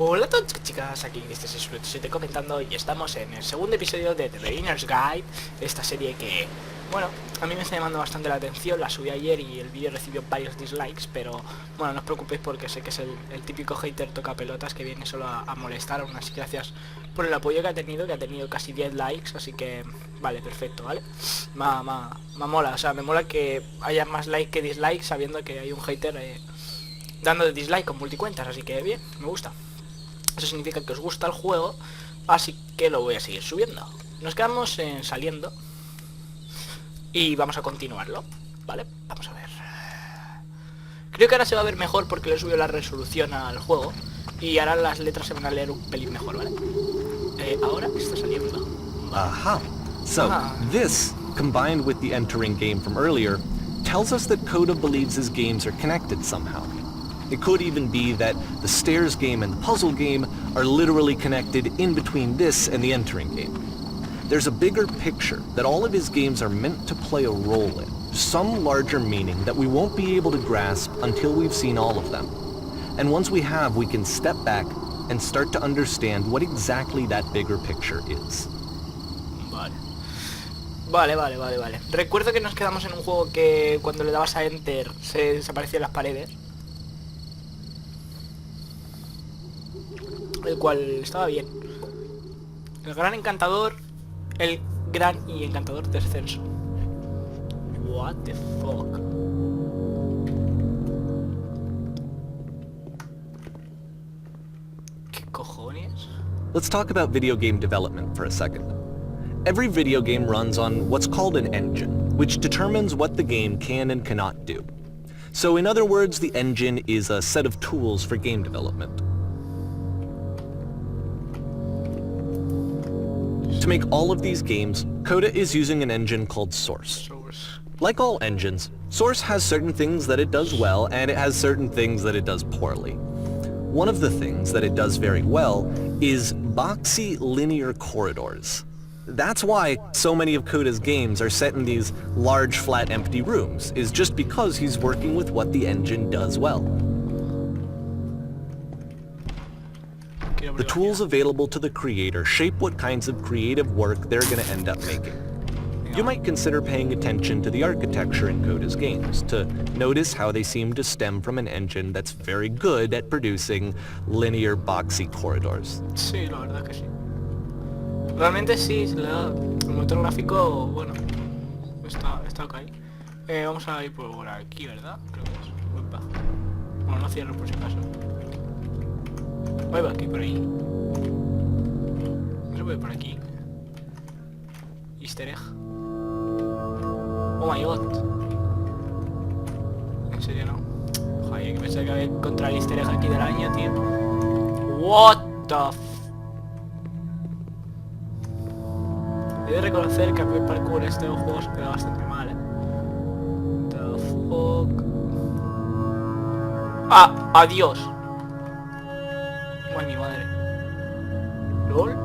Hola a todos chicas, aquí este es Esto, estoy comentando y estamos en el segundo episodio de The Beginner's Guide, esta serie que, bueno, a mí me está llamando bastante la atención. La subí ayer y el vídeo recibió varios dislikes, pero bueno, no os preocupéis porque sé que es el típico hater toca pelotas que viene solo a molestar. Aún así, gracias por el apoyo que ha tenido casi 10 likes, así que vale, perfecto, ¿vale? Me mola, o sea, me mola que haya más likes que dislikes sabiendo que hay un hater dando de dislike con multicuentas, así que bien, me gusta. Eso significa que os gusta el juego, así que lo voy a seguir subiendo. Nos quedamos en saliendo y vamos a continuarlo, ¿vale? Vamos a ver. Creo que ahora se va a ver mejor porque le he subido la resolución al juego y ahora las letras se van a leer un pelín mejor, ¿vale? Ahora está saliendo. Aha. So, this, combined with the entering game from earlier, tells us that Coda believes his games are connected somehow. It could even be that the stairs game and the puzzle game are literally connected in between this and the entering game. There's a bigger picture that all of his games are meant to play a role in, some larger meaning that we won't be able to grasp until we've seen all of them. And once we have, we can step back and start to understand what exactly that bigger picture is. Vale. Recuerdo que nos quedamos en un juego que cuando le dabas a Enter se desaparecían las paredes. El cual estaba bien. El gran encantador descenso. What the fuck. ¿Qué cojones? Let's talk about video game development for a second. Every video game runs on what's called an engine, which determines what the game can and cannot do. So in other words, the engine is a set of tools for game development. To make all of these games, Coda is using an engine called Source. Like all engines, Source has certain things that it does well, and it has certain things that it does poorly. One of the things that it does very well is boxy linear corridors. That's why so many of Coda's games are set in these large, flat, empty rooms, is just because he's working with what the engine does well. The tools available to the creator shape what kinds of creative work they're going to end up making. You might consider paying attention to the architecture in Coda's games, to notice how they seem to stem from an engine that's very good at producing linear, boxy corridors. Sí, la verdad que sí. Realmente sí, el motor gráfico, bueno, está ok. Vamos a ir por aquí, ¿verdad? Creo que es. Uepa. Bueno, no cierro por si acaso. Voy aquí, por ahí. No se puede por aquí. Easter egg. Oh my god. En serio no. Joder, que pensaba que había encontrado el easter egg aquí del año, tío. What the f... He de reconocer que a mí el parkour este juego se queda bastante mal, The fuck. Ah, adiós. Ay, mi madre. LOL.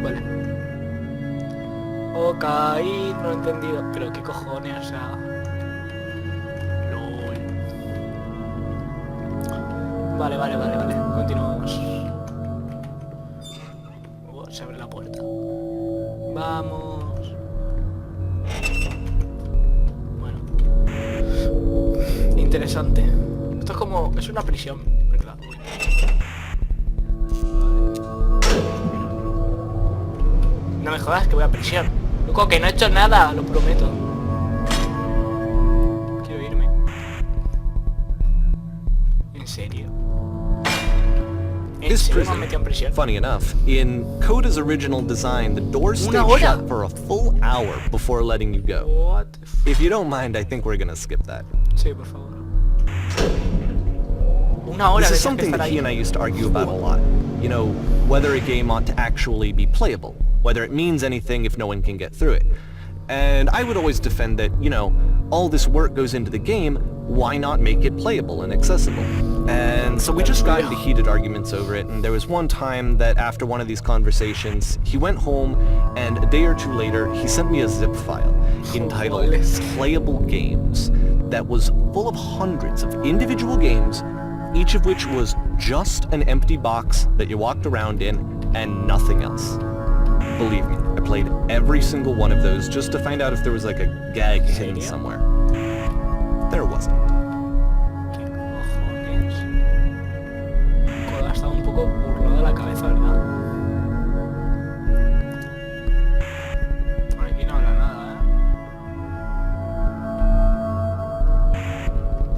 Vale. Ok, no lo he entendido. Pero qué cojones, o sea. LOL. Vale. Continuamos. Se abre la puerta. Vamos. Bueno. Interesante. Esto es como... es una prisión, ¿verdad? Uy. No me jodas que voy a prisión. Loco, que no he hecho nada, lo prometo. Quiero irme. ¿En serio? This prison, funny enough, in Coda's original design, the doors stayed shut for a full hour before letting you go. What? If you don't mind, I think we're gonna skip that. Sí, por favor. Una hora. This is something that he and I used to argue about a lot. You know, whether a game ought to actually be playable, whether it means anything if no one can get through it. And I would always defend that, you know, all this work goes into the game, why not make it playable and accessible? And so we just got into heated arguments over it, and there was one time that after one of these conversations, he went home, and a day or two later, he sent me a zip file entitled Playable Games. that was full of hundreds of individual games, each of which was just an empty box that you walked around in and nothing else. Believe me, I played every single one of those just to find out if there was like a gag hidden somewhere. There wasn't. ¿Qué cojones? Coda está un poco burlado de la cabeza, ¿verdad? Por aquí no habla nada,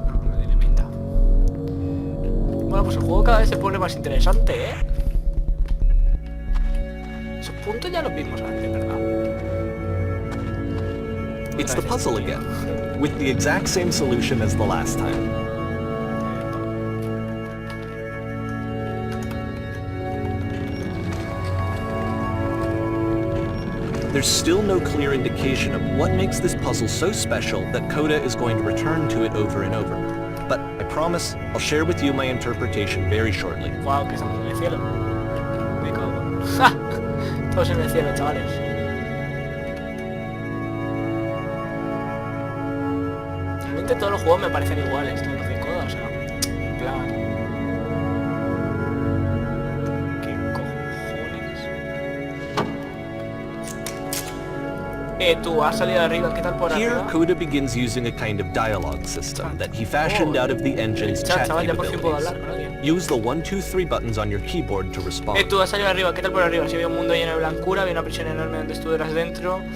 No tiene pinta. Bueno, pues el juego cada vez se pone más interesante, Esos puntos ya los vimos antes, ¿verdad? It's the puzzle again, with the exact same solution as the last time. There's still no clear indication of what makes this puzzle so special that Coda is going to return to it over and over. But I promise I'll share with you my interpretation very shortly. Wow, que estamos en el cielo. Me cago. ¡Ja! Todos en el cielo, chavales. Realmente todos los juegos me parecen iguales, todos los de Coda, o sea, en plan... ¿Qué cojones? Tú, has salido de arriba, ¿qué tal por Here, arriba? Coda begins using a kind of dialogue system that he fashioned out of the engine's chat chaval, ya por fin puedo hablar capabilities. con alguien. Use the 1, 2, 3 buttons on your keyboard to respond. Tú, has salido de arriba, ¿qué tal por arriba? Si había un mundo lleno de blancura, había una prisión enorme donde estuvieras dentro. Una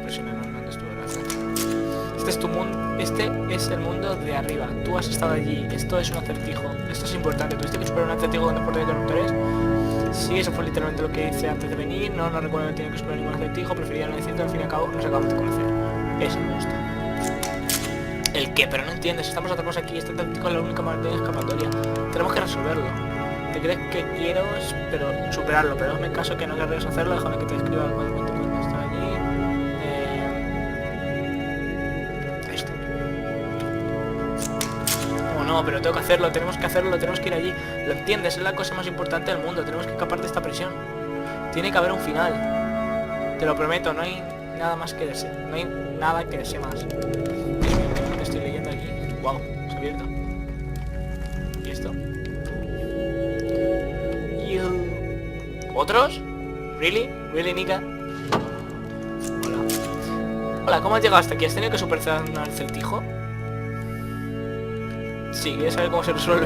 prisión enorme donde estuvieras dentro. Este es tu mundo, este es el mundo de arriba. Tú has estado allí, esto es un acertijo. Esto es importante, tuviste que superar un acertijo con deportes de interruptores. Sí, eso fue literalmente lo que hice antes de venir. No recuerdo haber tenido que superar ningún acertijo. Prefería no decirte, al fin y al cabo nos acabamos de conocer. Eso me gusta. ¿El qué? Pero no entiendes, estamos atrapados aquí. Este acertijo es la única manera de escapatoria. Tenemos que resolverlo. ¿Te crees que quiero superarlo? Pero hazme caso que no querrías hacerlo. Déjame que te escriba el cuadro cuando está allí. Esto. Oh no, pero tengo que hacerlo, tenemos que hacerlo, tenemos que ir allí. ¿Lo entiendes? Es la cosa más importante del mundo. Tenemos que escapar de esta prisión. Tiene que haber un final. Te lo prometo, no hay nada más que desee. No hay nada que desee más. Estoy leyendo aquí. Wow, se ha abierto. ¿Y esto? ¿Otros? ¿Really? ¿Really, Nika? Hola. Hola, ¿cómo has llegado hasta aquí? ¿Has tenido que superar un acertijo? Sí, ¿quieres saber cómo se resuelve?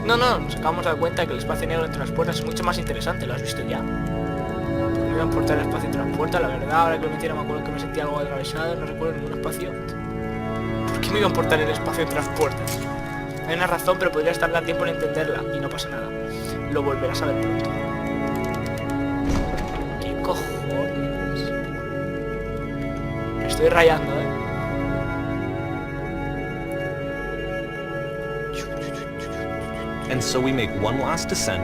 No, nos acabamos de dar cuenta que el espacio negro entre las puertas es mucho más interesante. ¿Lo has visto ya? No me iba a importar el espacio entre las puertas, la verdad. Ahora que lo metiera me acuerdo que me sentía algo atravesado. No recuerdo ningún espacio. ¿Por qué me iba a importar el espacio entre las puertas? Hay una razón, pero podrías tardar tiempo en entenderla. Y no pasa nada. Lo volverás a ver pronto. ¿Qué cojones? Me estoy rayando, And so we make one last descent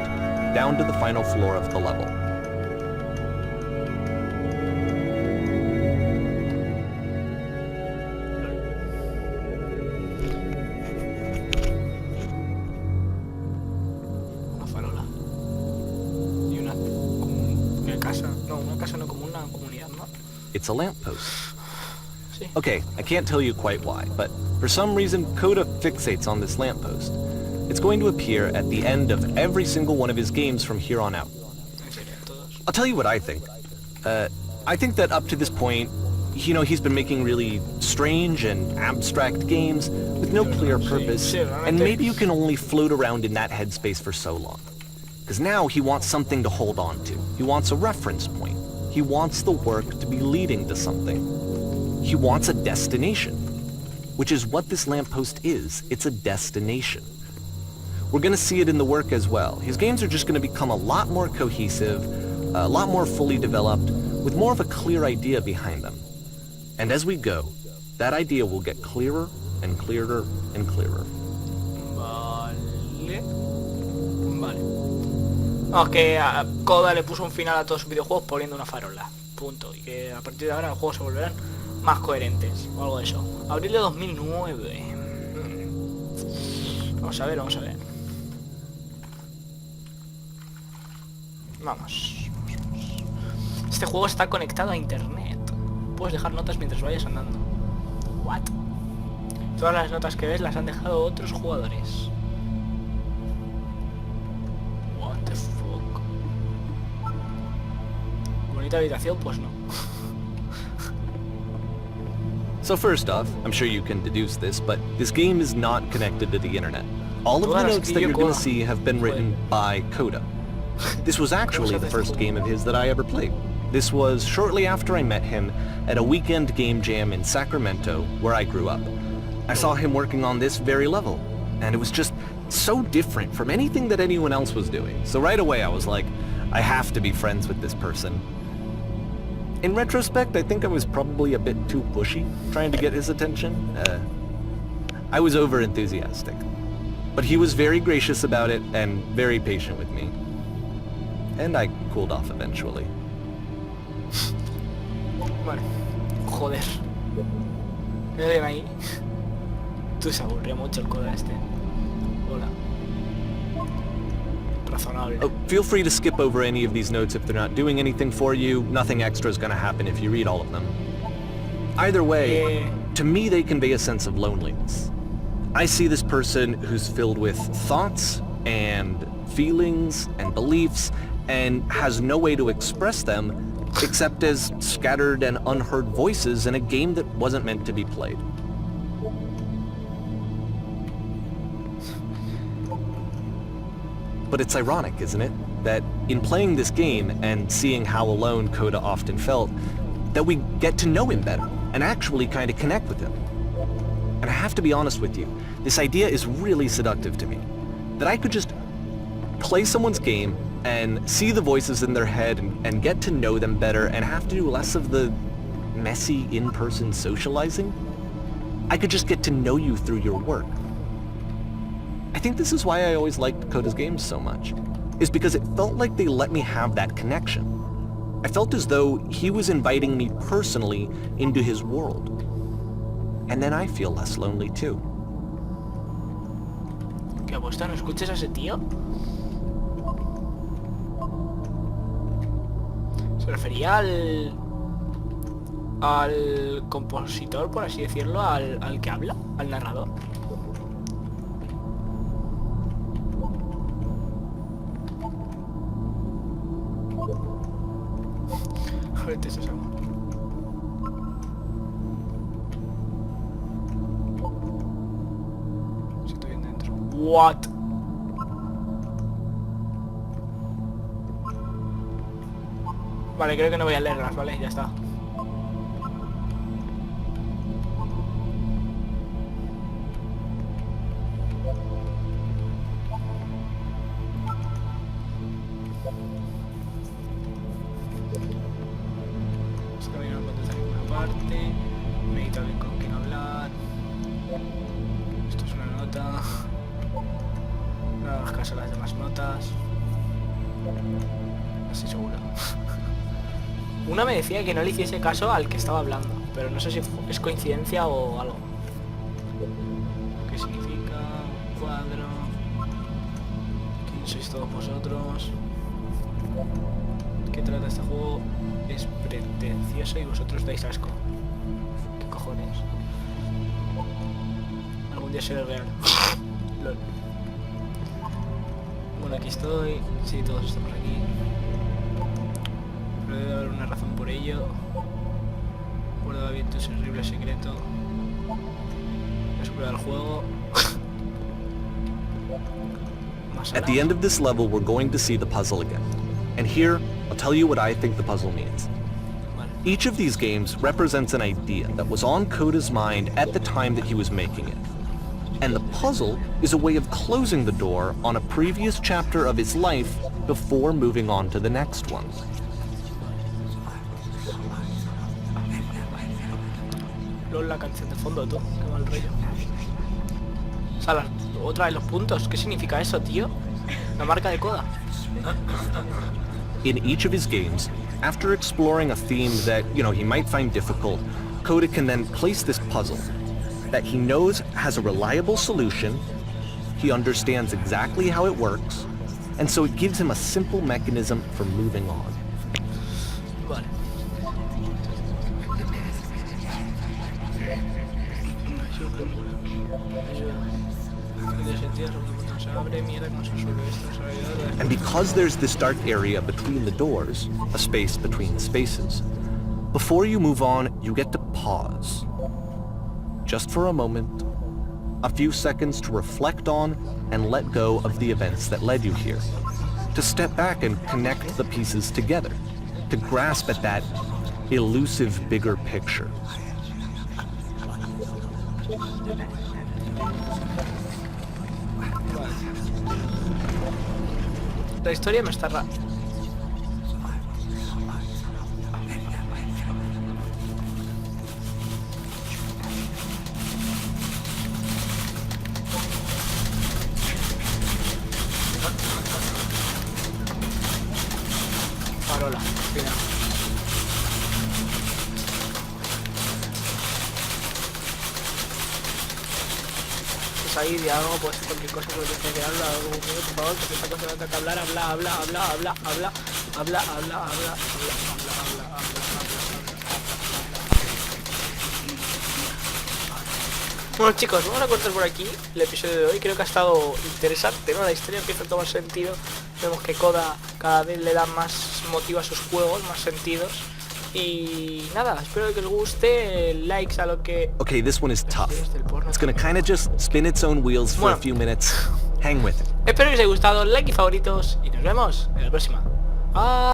down to the final floor of the level. Una farola. Y una casa. No, una casa no, como una comunidad, ¿no? It's a lamppost. Sí. Okay, I can't tell you quite why, but for some reason Coda fixates on this lamppost. It's going to appear at the end of every single one of his games from here on out. En serio, todos. I'll tell you what I think. I think that up to this point, you know, he's been making really strange and abstract games with no clear purpose, and maybe you can only float around in that headspace for so long. Because now he wants something to hold on to. He wants a reference point. He wants the work to be leading to something. He wants a destination, which is what this lamppost is. It's a destination. We're going to see it in the work as well. His games are just going to become a lot more cohesive, a lot more fully developed, with more of a clear idea behind them. And as we go, that idea will get clearer and clearer and clearer. Vale. No, que a Coda le puso un final a todos sus videojuegos poniendo una farola. Punto. Y que a partir de ahora los juegos se volverán más coherentes. O algo de eso. Abril de 2009. Vamos a ver. Vamos. Este juego está conectado a internet. Puedes dejar notas mientras vayas andando. What? Todas las notas que ves las han dejado otros jugadores. What the fuck. Bonita habitación, pues no. So first off, I'm sure you can deduce this, but this game is not connected to the internet. All of the notes that you're going to see have been written by Coda. This was actually the first game of his that I ever played. This was shortly after I met him at a weekend game jam in Sacramento, where I grew up. I saw him working on this very level, and it was just so different from anything that anyone else was doing. So right away I was like, I have to be friends with this person. In retrospect, I think I was probably a bit too pushy, trying to get his attention. I was over-enthusiastic. But he was very gracious about it and very patient with me. And I cooled off eventually. Vale. Joder. Miren ahí. Tú se aburrió mucho el coda este. Hola. Razonable. Oh, feel free to skip over any of these notes if they're not doing anything for you. Nothing extra is going to happen if you read all of them. Either way, to me they convey a sense of loneliness. I see this person who's filled with thoughts and feelings and beliefs and has no way to express them except as scattered and unheard voices in a game that wasn't meant to be played. But it's ironic, isn't it, that in playing this game and seeing how alone Coda often felt, that we get to know him better and actually kind of connect with him. And I have to be honest with you, this idea is really seductive to me. That I could just play someone's game and see the voices in their head and get to know them better and have to do less of the messy in-person socializing. I could just get to know you through your work. I think this is why I always liked Coda's games so much, is because it felt like they let me have that connection. I felt as though he was inviting me personally into his world. And then I feel less lonely too. ¿Qué apuesta? ¿No escuches a ese tío? Se refería al compositor, por así decirlo, al que habla, al narrador. Vete eso. Si estoy bien dentro. What? Vale, creo que no voy a leerlas, ¿vale? Ya está. Esto no encuentro en ninguna parte. Necesito alguien con quien hablar. Esto es una nota. No hagas caso a las demás notas. No estoy seguro. Una me decía que no le hiciese caso al que estaba hablando, pero no sé si es coincidencia o algo. ¿Qué significa? Un cuadro. ¿Quién sois todos vosotros? ¿Qué trata este juego? Es pretencioso y vosotros dais asco. ¿Qué cojones? Algún día seré real. Lol. Bueno, aquí estoy. Sí, todos estamos aquí. Pero debe haber una razón por ello. Guarda bien tu terrible secreto. Voy a superar el juego. At the end of this level, we're going to see the puzzle again. And here, I'll tell you what I think the puzzle means. Each of these games represents an idea that was on Coda's mind at the time that he was making it. And the puzzle is a way of closing the door on a previous chapter of his life before moving on to the next one. La canción de fondo, tú, qué mal rollo. O sea, otra de los puntos. ¿Qué significa eso, tío? La marca de Coda. In each of his games, after exploring a theme that, he might find difficult, Coda can then place this puzzle that he knows has a reliable solution, he understands exactly how it works, and so it gives him a simple mechanism for moving on. Vale. And because there's this dark area between the doors, a space between the spaces, before you move on, you get to pause. Just for a moment, a few seconds to reflect on and let go of the events that led you here. To step back and connect the pieces together. To grasp at that elusive bigger picture. La historia me está rara. Parola, final. Pues ahí de algo, pues cualquier cosa que te que habla, algún minuto, por favor, porque esta cosa no te hablar, habla. Bueno chicos, vamos a cortar por aquí el episodio de hoy. Creo que ha estado interesante, ¿no? La historia empieza a tomar sentido. Vemos que Koda cada vez le da más motivo a sus juegos, más sentidos. Y nada, espero que os guste. Likes a lo que... Okay, this one is tough. It's gonna kinda just spin its own wheels for a few minutes. Hang with it. Espero que os haya gustado, like y favoritos. Y nos vemos en la próxima.